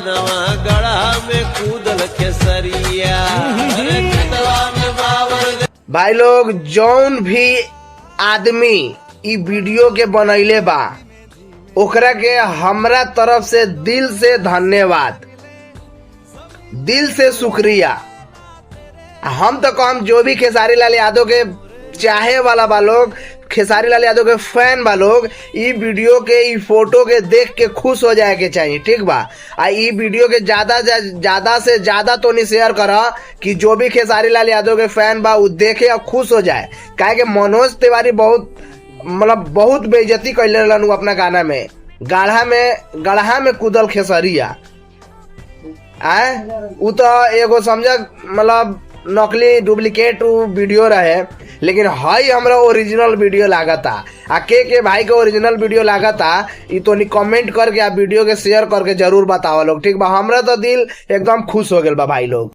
जवानवा गढ़ा में कूदल खेसरिया। भाई लोग जौन भी आदमी ई वीडियो के बनैले बा ओकरा के हमरा तरफ से दिल से धन्यवाद, दिल से शुक्रिया। हम तो कम जो भी खेसारी लाल यादव के चाहे वाला बा लोग, खेसारी लाल यादव के फैन बा लोग, ई वीडियो के ई फोटो के देख के खुश हो जाए के चाहिए, ठीक बा। आ ई वीडियो के ज्यादा से ज्यादा तो नहीं शेयर करा कि जो भी खेसारी लाल यादव के फैन बा उ देखे और खुश हो जाए। काहे कि मनोज तिवारी बहुत बेइज्जती कैले रहलन अपना गाना में, गढ़ा में कूदल खेसरिया आए। उ तो एगो समझ नकली डुप्लीकेट वीडियो रहे, लेकिन हई हमरा ओरिजिनल वीडियो लागता। आ के भाई के ओरिजिनल वीडियो लागता ई तो कमेंट करके आ वीडियो के शेयर करके जरूर बताओ लोग, ठीक बा। हमरा तो दिल एकदम खुश हो गया बा भाई लोग।